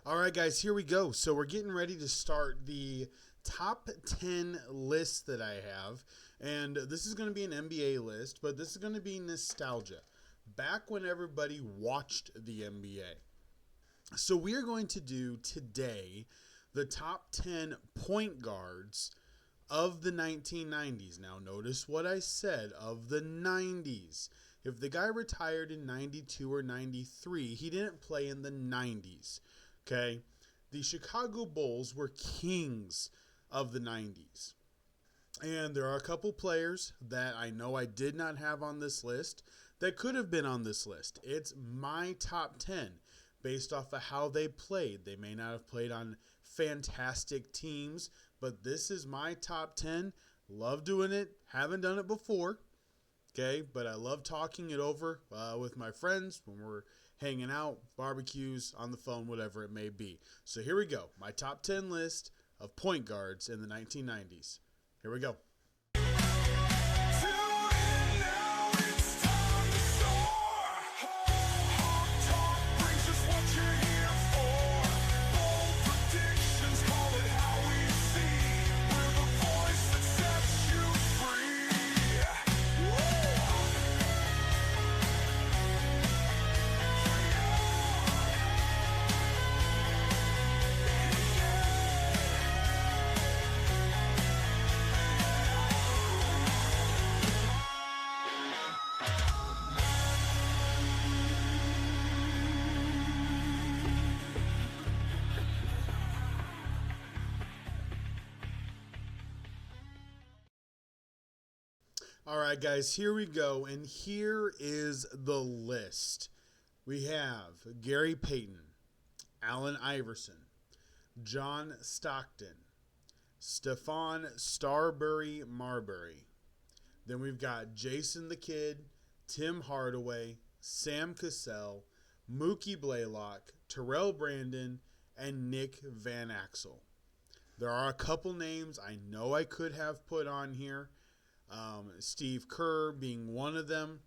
All right, guys, here we go. So we're getting ready to start the top 10 list that I have. And this is going to be an NBA list, but this is going to be nostalgia. Back when everybody watched the NBA. So we are going to do today the top 10 point guards of the 1990s. Now, notice what I said of the 90s. If the guy retired in 92 or 93, he didn't play in the 90s. Okay? The Chicago Bulls were kings of the 90s. And there are a couple players that I know I did not have on this list that could have been on this list. It's my top 10 based off of how they played. They may not have played on fantastic teams, but this is my top 10. Love doing it. Haven't done it before. Okay, but I love talking it over with my friends when we're hanging out, barbecues, on the phone, whatever it may be. So here we go. My top 10 list of point guards in the 1990s. Here we go. All right, guys, here we go. And here is the list. We have Gary Payton, Allen Iverson, John Stockton, Stephon Starbury Marbury. Then we've got Jason the Kid, Tim Hardaway, Sam Cassell, Mookie Blaylock, Terrell Brandon, and Nick Van Axel. There are a couple names I know I could have put on here. Steve Kerr being one of them.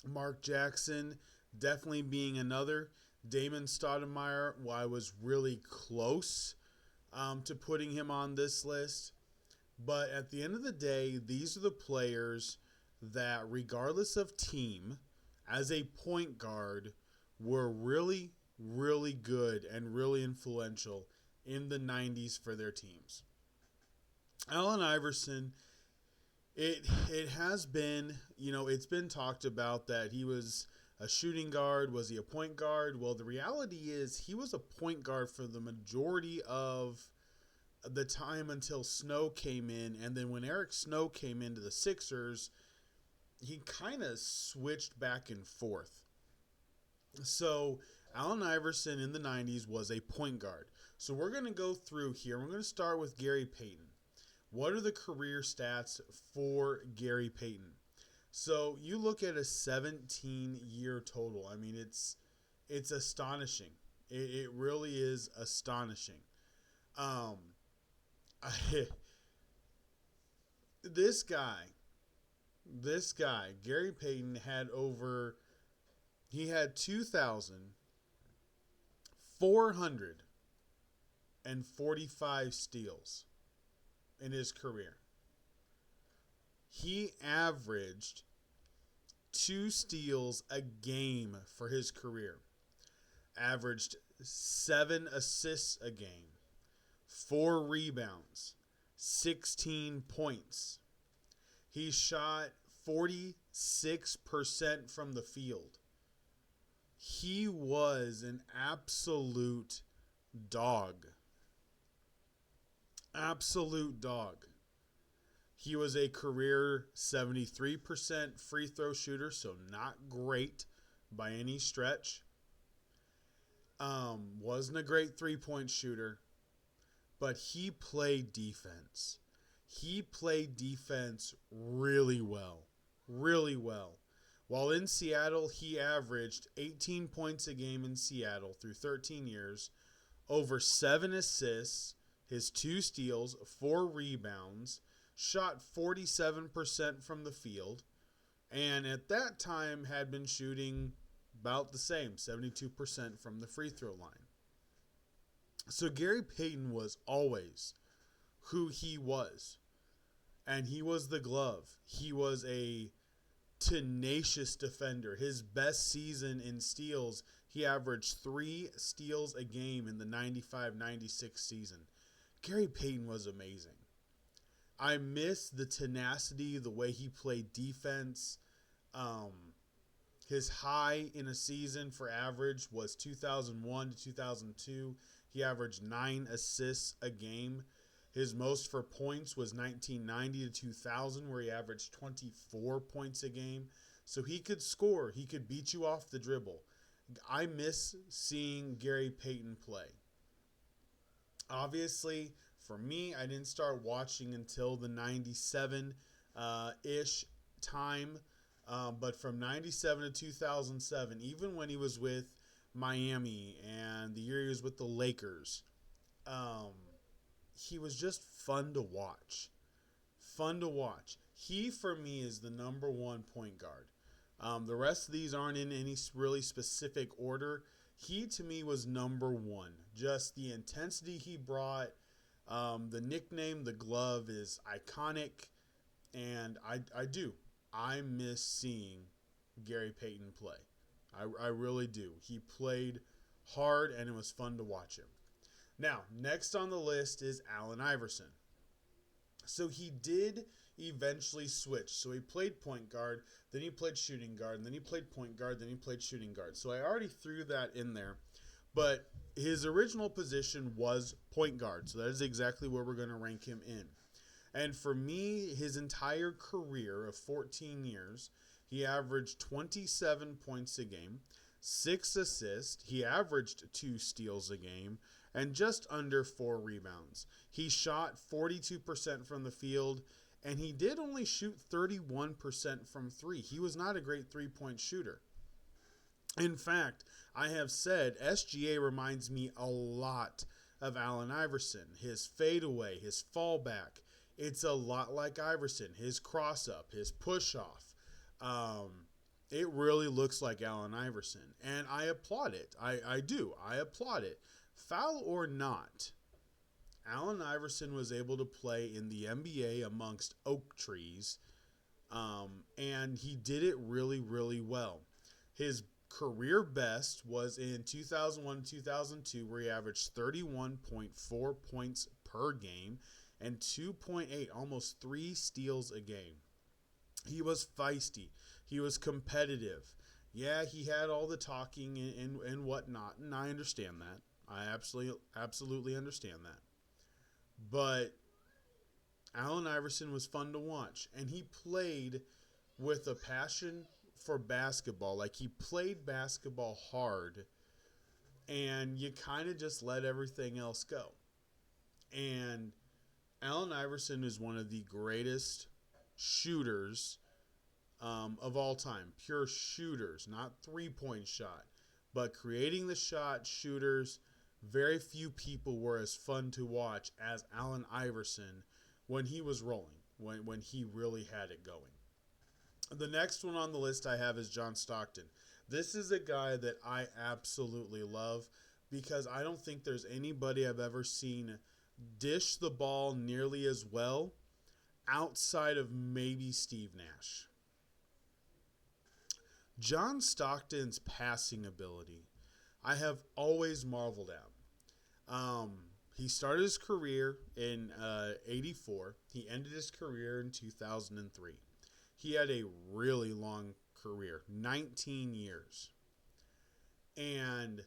Mark Jackson definitely being another. Damon Stoudemire, well, I was really close to putting him on this list. But at the end of the day, these are the players that, regardless of team, as a point guard, were really, really good and really influential in the 90s for their teams. Allen Iverson, it has been, it's been talked about that he was a shooting guard. Was he a point guard? Well, the reality is he was a point guard for the majority of the time until Snow came in. And then when Eric Snow came into the Sixers, he kind of switched back and forth. So Allen Iverson in the 90s was a point guard. So we're going to go through here. We're going to start with Gary Payton. What are the career stats for Gary Payton? So you look at a 17-year total. I mean, it's astonishing. It really is astonishing. Um, this guy, Gary Payton he had 2,445 steals in his career. He averaged 2 steals a game for his career. Averaged 7 assists a game. 4 rebounds. 16 points. He shot 46% from the field. He was an absolute dog. Absolute dog. He was a career 73% free throw shooter, so not great by any stretch. Wasn't a great 3-point shooter, but he played defense. He played defense really well. Really well. While in Seattle, he averaged 18 points a game in Seattle through 13 years, over 7 assists, his 2 steals, 4 rebounds, shot 47% from the field, and at that time had been shooting about the same, 72% from the free throw line. So Gary Payton was always who he was. And he was the glove. He was a tenacious defender. His best season in steals, he averaged 3 steals a game in the 95-96 season. Gary Payton was amazing. I miss the tenacity, the way he played defense. Um, his high in a season for average was 2001 to 2002. He averaged 9 assists a game. His most for points was 1990 to 2000, where he averaged 24 points a game. So he could score. He could beat you off the dribble. I miss seeing Gary Payton play. Obviously, for me, I didn't start watching until the 97-ish time. But from 97 to 2007, even when he was with Miami and the year he was with the Lakers, he was just fun to watch. Fun to watch. He, for me, is the number one point guard. The rest of these aren't in any really specific order. He, to me, was number one. Just the intensity he brought. The nickname, the glove, is iconic. And I miss seeing Gary Payton play. I really do. He played hard, and it was fun to watch him. Now, next on the list is Allen Iverson. So he did eventually switch. So he played point guard, then he played shooting guard, and then he played point guard, then he played shooting guard. So I already threw that in there. But his original position was point guard. So that is exactly where we're going to rank him in. And for me, his entire career of 14 years, he averaged 27 points a game, 6 assists, he averaged 2 steals a game, and just under 4 rebounds. He shot 42% from the field, and he did only shoot 31% from 3. He was not a great three-point shooter. In fact, I have said SGA reminds me a lot of Allen Iverson. His fadeaway, his fallback, it's a lot like Iverson. His cross-up, his push-off. It really looks like Allen Iverson. And I applaud it. I do. I applaud it. Foul or not, Allen Iverson was able to play in the NBA amongst oak trees. And he did it really, really well. His career best was in 2001-2002, where he averaged 31.4 points per game and 2.8, almost 3 steals a game. He was feisty. He was competitive. Yeah, he had all the talking and whatnot, and I understand that. I absolutely understand that. But Allen Iverson was fun to watch, and he played with a passion for basketball. Like, he played basketball hard, and you kind of just let everything else go. And Allen Iverson is one of the greatest shooters of all time. Pure shooters, not three-point shot, but creating the shot, shooters. Very few people were as fun to watch as Allen Iverson when he was rolling, when he really had it going. The next one on the list I have is John Stockton. This is a guy that I absolutely love because I don't think there's anybody I've ever seen dish the ball nearly as well outside of maybe Steve Nash. John Stockton's passing ability, I have always marveled at. He started his career in 84. He ended his career in 2003. He had a really long career, 19 years. And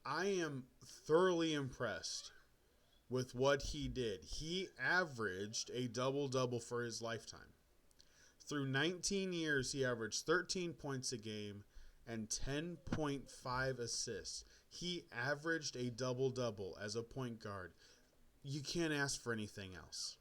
I am thoroughly impressed with what he did. He averaged a double-double for his lifetime. Through 19 years, he averaged 13 points a game and 10.5 assists. He averaged a double-double as a point guard. You can't ask for anything else.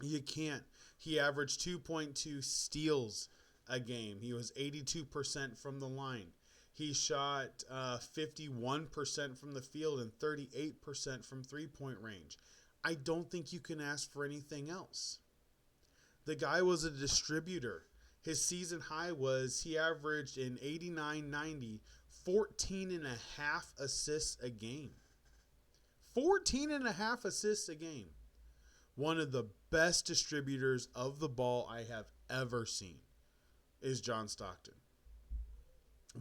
You can't. He averaged 2.2 steals a game. He was 82% from the line. He shot 51% from the field and 38% from three-point range. I don't think you can ask for anything else. The guy was a distributor. His season high was he averaged in 89-90 14 and a half assists a game. 14 and a half assists a game. One of the best distributors of the ball I have ever seen is John Stockton.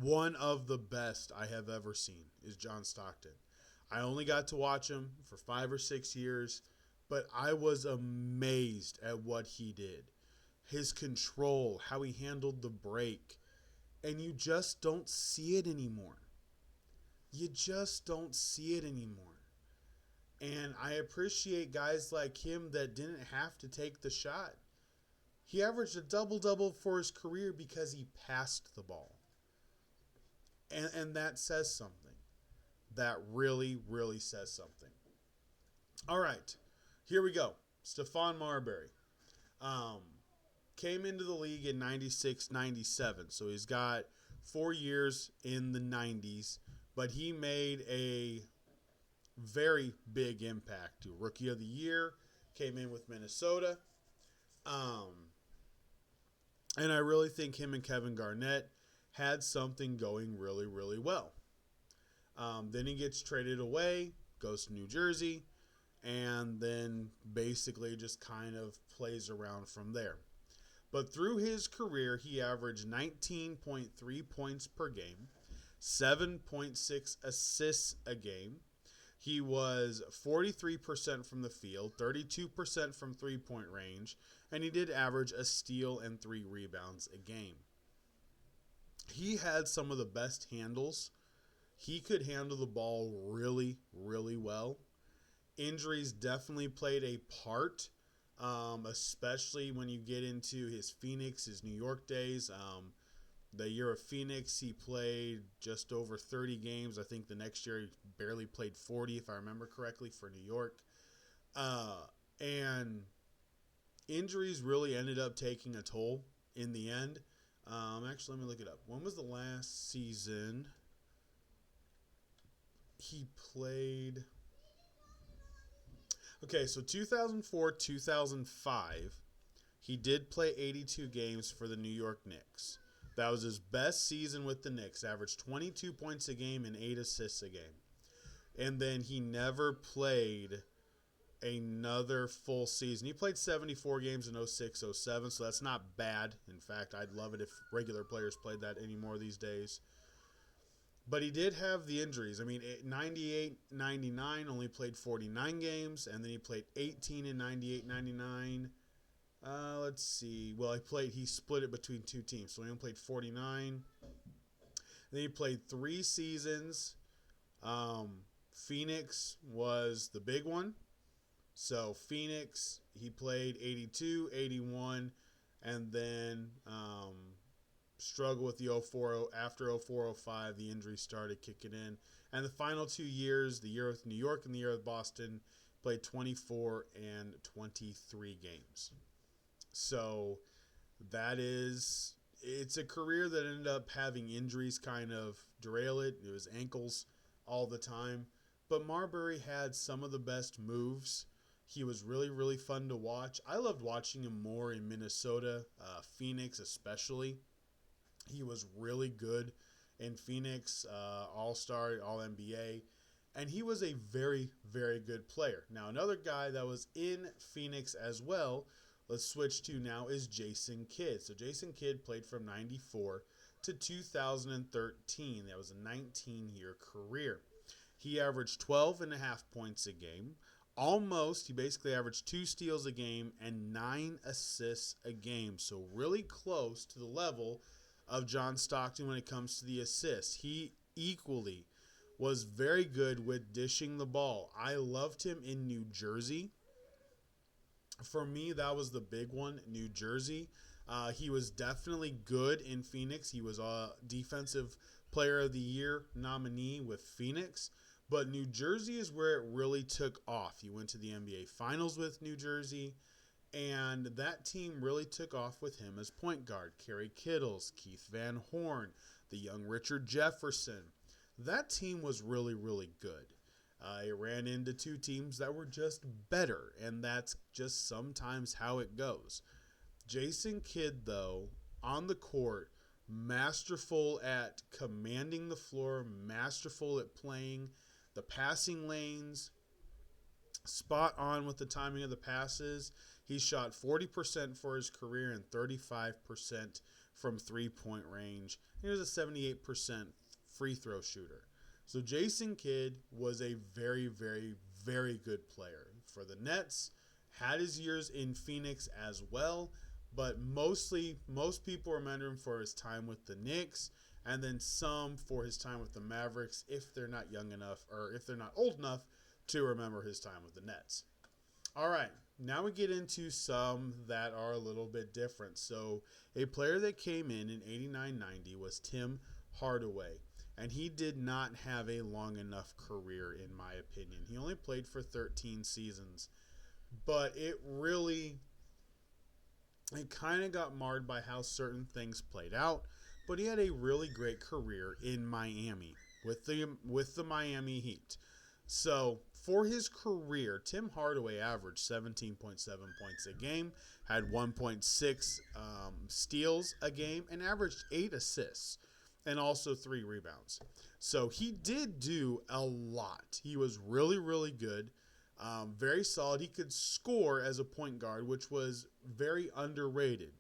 One of the best I have ever seen is John Stockton. I only got to watch him for 5 or 6 years, but I was amazed at what he did. His control, how he handled the break, and you just don't see it anymore. You just don't see it anymore. And I appreciate guys like him that didn't have to take the shot. He averaged a double-double for his career because he passed the ball. And that says something. That really, really says something. All right, here we go. Stephon Marbury. Came into the league in 96, 97. So he's got 4 years in the 90s. But he made a very big impact. Rookie of the Year. Came in with Minnesota. And I really think him and Kevin Garnett had something going really, really well. Then he gets traded away, goes to New Jersey, and then basically just kind of plays around from there. But through his career, he averaged 19.3 points per game, 7.6 assists a game. He was 43% from the field, 32% from three-point range, and he did average a steal and 3 rebounds a game. He had some of the best handles. He could handle the ball really, really well. Injuries definitely played a part, especially when you get into his Phoenix, his New York days. The year of Phoenix, he played just over 30 games. I think the next year he barely played 40, if I remember correctly, for New York. And injuries really ended up taking a toll in the end. Actually, let me look it up. When was the last season he played? Okay, so 2004, 2005, he did play 82 games for the New York Knicks. That was his best season with the Knicks. Averaged 22 points a game and 8 assists a game. And then he never played another full season. He played 74 games in 06, 07, so that's not bad. In fact, I'd love it if regular players played that anymore these days. But he did have the injuries. I mean, 98, 99 only played 49 games, and then he played 18 in 98, 99. Let's see. Well, he split it between 2 teams, so he only played 49. Then he played 3 seasons. Phoenix was the big one. So Phoenix, he played 82, 81, and then struggled with the 04. After 04-05, the injuries started kicking in. And the final 2 years, the year with New York and the year with Boston, played 24 and 23 games. So it's a career that ended up having injuries kind of derail it. It was ankles all the time. But Marbury had some of the best moves. He was really, really fun to watch. I loved watching him more in Minnesota, Phoenix especially. He was really good in Phoenix, All-Star, All-NBA. And he was a very, very good player. Now, another guy that was in Phoenix as well, let's switch to now, is Jason Kidd. So Jason Kidd played from 94 to 2013. That was a 19-year career. He averaged 12.5 points a game. He basically averaged 2 steals a game and 9 assists a game. So really close to the level of John Stockton when it comes to the assists. He equally was very good with dishing the ball. I loved him in New Jersey. For me, that was the big one, New Jersey. He was definitely good in Phoenix. He was a Defensive Player of the Year nominee with Phoenix. But New Jersey is where it really took off. He went to the NBA Finals with New Jersey, and that team really took off with him as point guard. Kerry Kittles, Keith Van Horn, the young Richard Jefferson. That team was really, really good. It ran into 2 teams that were just better, and that's just sometimes how it goes. Jason Kidd, though, on the court, masterful at commanding the floor, masterful at playing the passing lanes, spot on with the timing of the passes. He shot 40% for his career and 35% from three-point range. He was a 78% free throw shooter. So Jason Kidd was a very, very, very good player for the Nets. Had his years in Phoenix as well, but most people remember him for his time with the Knicks, and then some for his time with the Mavericks, if they're not young enough or if they're not old enough to remember his time with the Nets. All right, now we get into some that are a little bit different. So a player that came in 89-90 was Tim Hardaway, and he did not have a long enough career, in my opinion. He only played for 13 seasons, but it kind of got marred by how certain things played out. But he had a really great career in Miami with the Miami Heat. So for his career, Tim Hardaway averaged 17.7 points a game, had 1.6 steals a game, and averaged 8 assists and also 3 rebounds. So he did do a lot. He was really, really good. Very solid. He could score as a point guard, which was very underrated.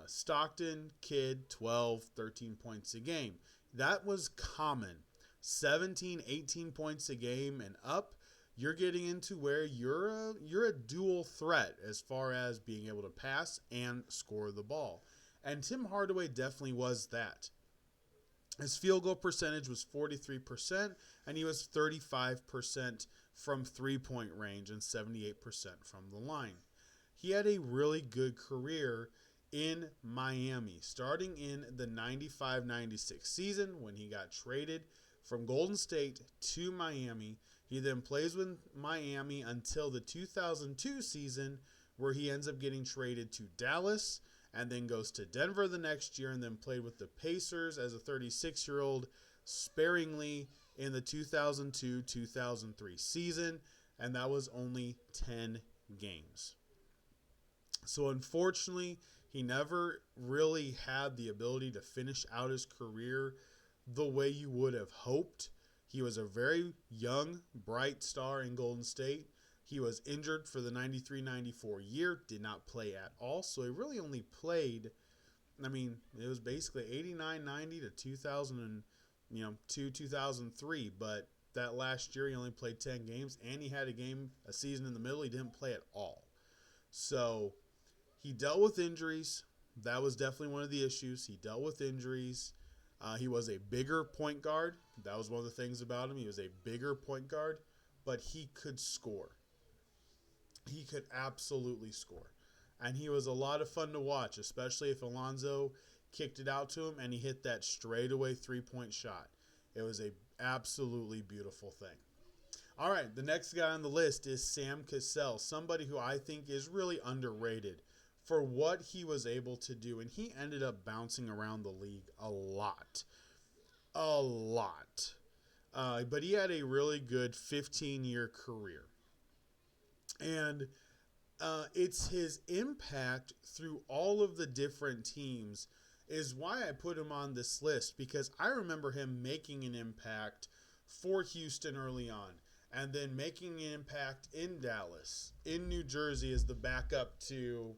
Stockton, Kidd, 12, 13 points a game. That was common. 17, 18 points a game and up, you're getting into where you're a dual threat as far as being able to pass and score the ball. And Tim Hardaway definitely was that. His field goal percentage was 43%, and he was 35% from three-point range and 78% from the line. He had a really good career in Miami, starting in the 95-96 season when he got traded from Golden State to Miami. He then plays with Miami until the 2002 season, where he ends up getting traded to Dallas and then goes to Denver the next year, and then played with the Pacers as a 36-year-old sparingly in the 2002-2003 season, and that was only 10 games. So unfortunately, he never really had the ability to finish out his career the way you would have hoped. He was a very young, bright star in Golden State. He was injured for the 93-94 year, did not play at all, so he really only played, it was basically 89-90 to 2002, 2003, but that last year he only played 10 games, and he had a season in the middle he didn't play at all. So he dealt with injuries. That was definitely one of the issues. He dealt with injuries. He was a bigger point guard. That was one of the things about him. He was a bigger point guard, but he could score. He could absolutely score. And he was a lot of fun to watch, especially if Alonzo kicked it out to him and he hit that straightaway three-point shot. It was a absolutely beautiful thing. All right, the next guy on the list is Sam Cassell, somebody who I think is really underrated for what he was able to do. And he ended up bouncing around the league a lot. But he had a really good 15-year career. And it's his impact through all of the different teams is why I put him on this list, because I remember him making an impact for Houston early on, and then making an impact in Dallas, in New Jersey as the backup to,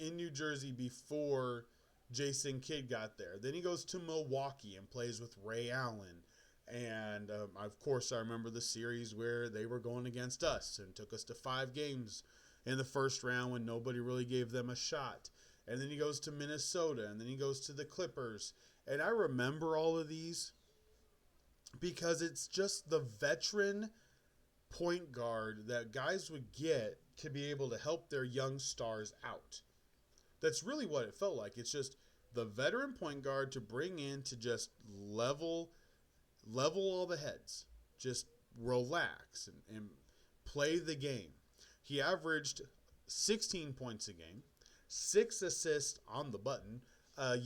in New Jersey before Jason Kidd got there. Then he goes to Milwaukee and plays with Ray Allen. And, of course, I remember the series where they were going against us and took us to 5 games in the first round when nobody really gave them a shot. And then he goes to Minnesota, and then he goes to the Clippers. And I remember all of these because it's just the veteran point guard that guys would get to be able to help their young stars out. That's really what it felt like. It's just the veteran point guard to bring in to just level all the heads. Just relax and play the game. He averaged 16 points a game, 6 assists on the button a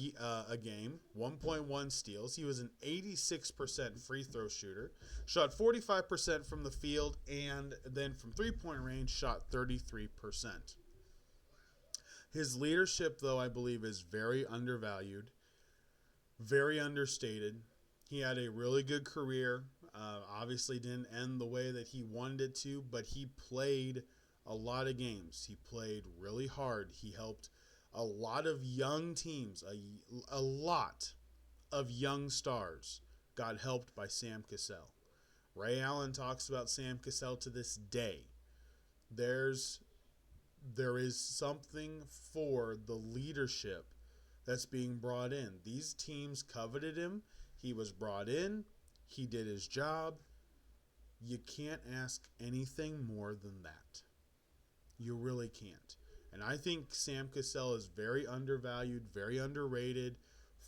game, 1.1 steals. He was an 86% free throw shooter, shot 45% from the field, and then from three-point range shot 33%. His leadership, though, I believe is very undervalued, very understated. He had a really good career. Obviously didn't end the way that he wanted it to, but he played a lot of games. He played really hard. He helped a lot of young teams, a lot of young stars got helped by Sam Cassell. Ray Allen talks about Sam Cassell to this day. There's there is something for the leadership that's being brought in. These teams coveted him. He was brought in. He did his job. You can't ask anything more than that. You really can't. And I think Sam Cassell is very undervalued, very underrated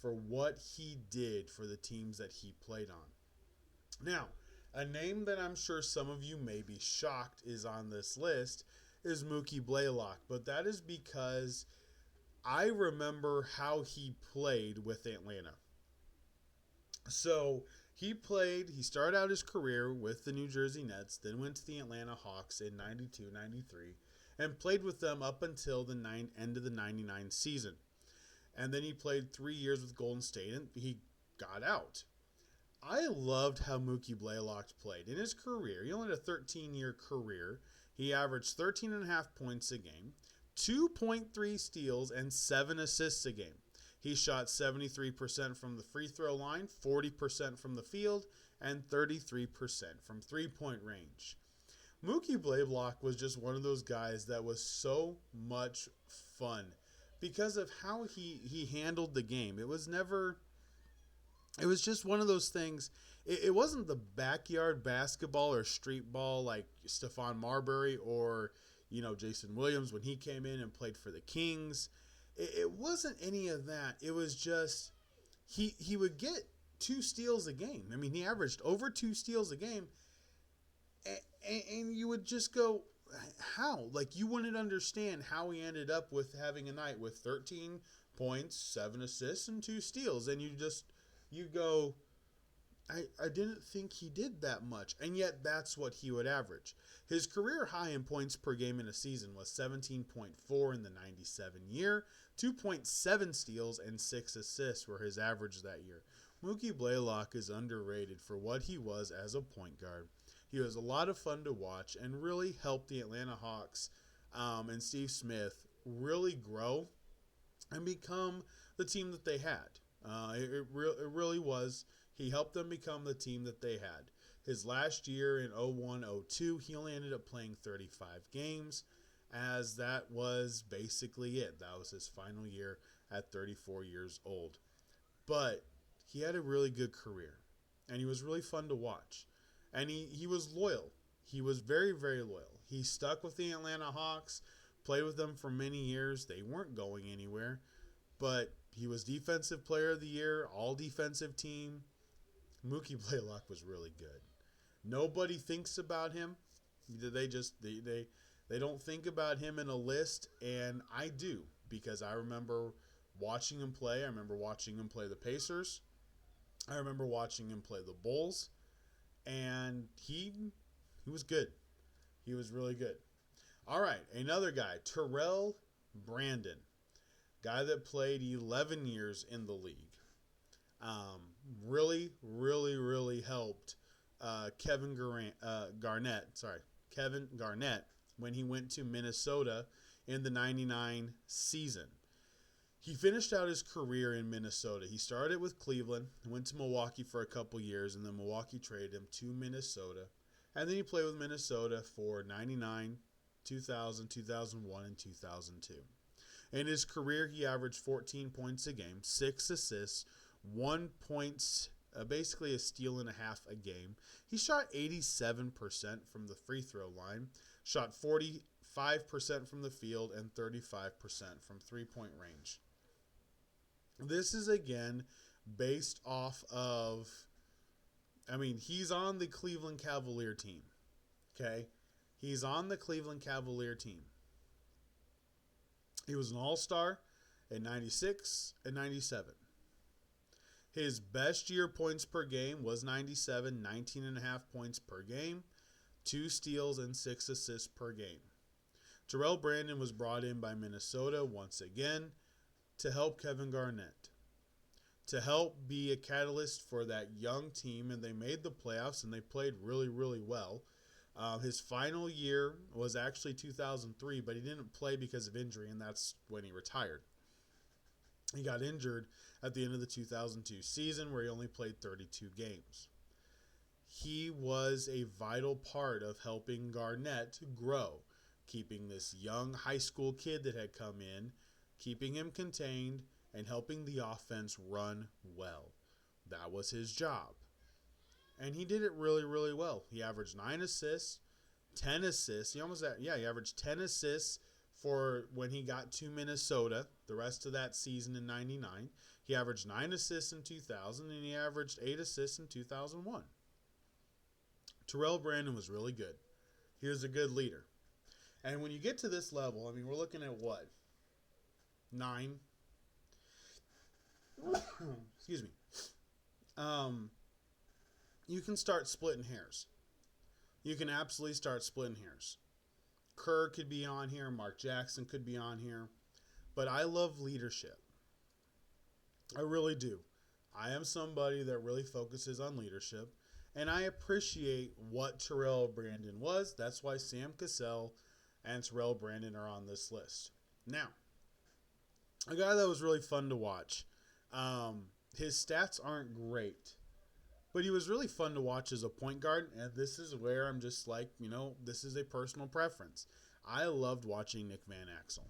for what he did for the teams that he played on. Now, a name that I'm sure some of you may be shocked is on this list is Mookie Blaylock, but that is because I remember how he played with Atlanta. So he started out his career with the New Jersey Nets, then went to the Atlanta Hawks in 92, 93, and played with them up until the end of the 99 season. And then he played 3 years with Golden State, and he got out. I loved how Mookie Blaylock played. In his career, he only had a 13-year career. He averaged 13.5 points a game, 2.3 steals, and 7 assists a game. He shot 73% from the free throw line, 40% from the field, and 33% from three-point range. Mookie Blaylock was just one of those guys that was so much fun because of how he handled the game. It was just one of those things. It wasn't the backyard basketball or street ball like Stephon Marbury or, Jason Williams when he came in and played for the Kings. It wasn't any of that. It was just he would get 2 steals a game. I mean, he averaged over 2 steals a game. And you would just go, how? Like, you wouldn't understand how he ended up with having a night with 13 points, 7 assists, and 2 steals. And you go, I didn't think he did that much. And yet that's what he would average. His career high in points per game in a season was 17.4 in the 97 year. 2.7 steals and 6 assists were his average that year. Mookie Blaylock is underrated for what he was as a point guard. He was a lot of fun to watch and really helped the Atlanta Hawks and Steve Smith really grow and become the team that they had. It really was. He helped them become the team that they had. His last year in 01-02, he only ended up playing 35 games, as that was basically it. That was his final year at 34 years old. But he had a really good career, and he was really fun to watch. And he was loyal. He was very, very loyal. He stuck with the Atlanta Hawks, played with them for many years. They weren't going anywhere, but he was Defensive Player of the Year, all-defensive team. Mookie Blaylock was really good. Nobody thinks about him. They don't think about him in a list, and I do, because I remember watching him play. I remember watching him play the Pacers. I remember watching him play the Bulls, and he was good. He was really good. All right, another guy, Terrell Brandon, guy that played 11 years in the league. Really, really, really helped Kevin Garnett when he went to Minnesota in the 99 season. He finished out his career in Minnesota. He started with Cleveland, went to Milwaukee for a couple years, and then Milwaukee traded him to Minnesota. And then he played with Minnesota for 99, 2000, 2001, and 2002. In his career, he averaged 14 points a game, 6 assists, 1 point, basically a steal and a half a game. He shot 87% from the free throw line, shot 45% from the field, and 35% from three-point range. This is, again, based off of, he's on the Cleveland Cavalier team, okay? He's on the Cleveland Cavalier team. He was an all-star in 96 and 97. His best year points per game was 97, 19.5 points per game, 2 steals and 6 assists per game. Terrell Brandon was brought in by Minnesota once again to help Kevin Garnett, to help be a catalyst for that young team, and they made the playoffs and they played really, really well. His final year was actually 2003, but he didn't play because of injury, and that's when he retired. He got injured at the end of the 2002 season where he only played 32 games. He was a vital part of helping Garnett grow, keeping this young high school kid that had come in, keeping him contained, and helping the offense run well. That was his job. And he did it really, really well. He averaged 9 assists, 10 assists. He averaged 10 assists for when he got to Minnesota the rest of that season in 99. He averaged 9 assists in 2000, and he averaged 8 assists in 2001. Terrell Brandon was really good. He was a good leader. And when you get to this level, I mean, we're looking at what? 9? Excuse me. You can start splitting hairs. You can absolutely start splitting hairs. Kerr could be on here. Mark Jackson could be on here. But I love leadership. I really do. I am somebody that really focuses on leadership. And I appreciate what Terrell Brandon was. That's why Sam Cassell and Terrell Brandon are on this list. Now, a guy that was really fun to watch. His stats aren't great, but he was really fun to watch as a point guard. And this is where I'm just like, this is a personal preference. I loved watching Nick Van Exel.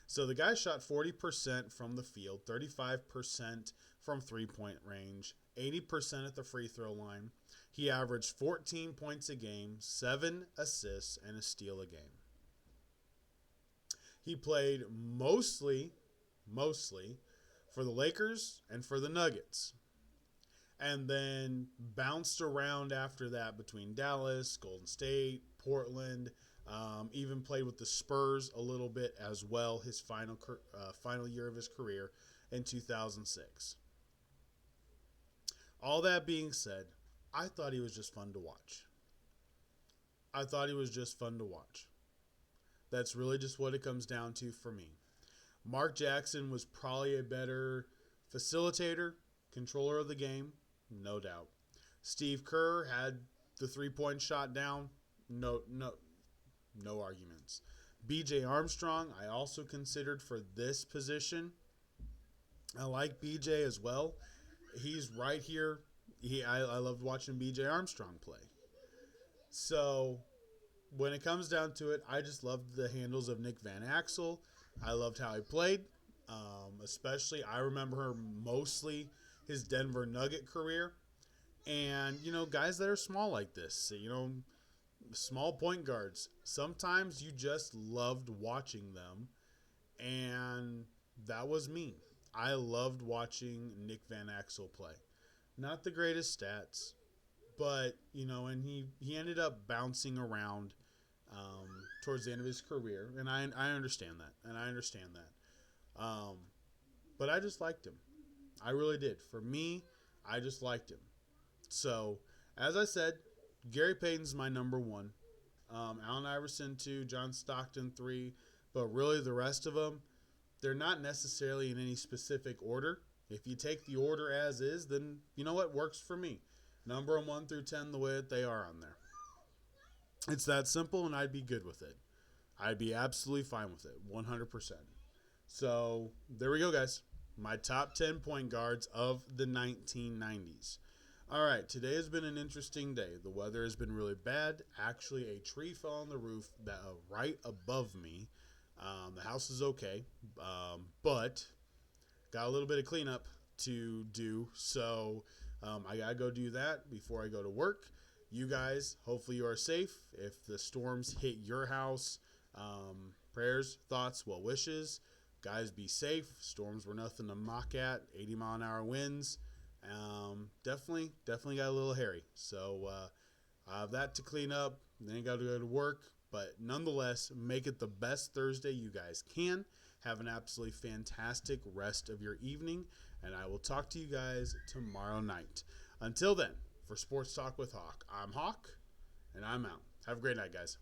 So the guy shot 40% from the field, 35% from three-point range, 80% at the free throw line. He averaged 14 points a game, 7 assists, and a steal a game. He played mostly for the Lakers and for the Nuggets. And then bounced around after that between Dallas, Golden State, Portland, even played with the Spurs a little bit as well, his final year of his career in 2006. All that being said, I thought he was just fun to watch. That's really just what it comes down to for me. Mark Jackson was probably a better facilitator, controller of the game, no doubt. Steve Kerr had the three-point shot down, no arguments. B.J. Armstrong, I also considered for this position. I like B.J. as well. He's right here. I loved watching B.J. Armstrong play. So when it comes down to it, I just loved the handles of Nick Van Exel. I loved how he played. Especially, I remember mostly his Denver Nugget career. And, guys that are small like this, small point guards, sometimes you just loved watching them. And that was me. I loved watching Nick Van Exel play. Not the greatest stats, but, and he ended up bouncing around towards the end of his career. And I understand that. But I just liked him. I really did. For me, I just liked him. So, as I said, Gary Payton's my number 1. Allen Iverson 2, John Stockton 3. But really the rest of them, they're not necessarily in any specific order. If you take the order as is, then you know what works for me. Number 1 through 10 the way that they are on there. It's that simple, and I'd be good with it. I'd be absolutely fine with it, 100%. So, there we go, guys. My top 10 point guards of the 1990s. All right, today has been an interesting day. The weather has been really bad. Actually, a tree fell on the roof right above me. The house is okay, but got a little bit of cleanup to do. So I got to go do that before I go to work. You guys, hopefully you are safe. If the storms hit your house, prayers, thoughts, well wishes. Guys, be safe. Storms were nothing to mock at. 80-mile-an-hour winds. Definitely got a little hairy. So I have that to clean up. Then I got to go to work. But nonetheless, make it the best Thursday you guys can. Have an absolutely fantastic rest of your evening. And I will talk to you guys tomorrow night. Until then, for Sports Talk with Hawk, I'm Hawk, and I'm out. Have a great night, guys.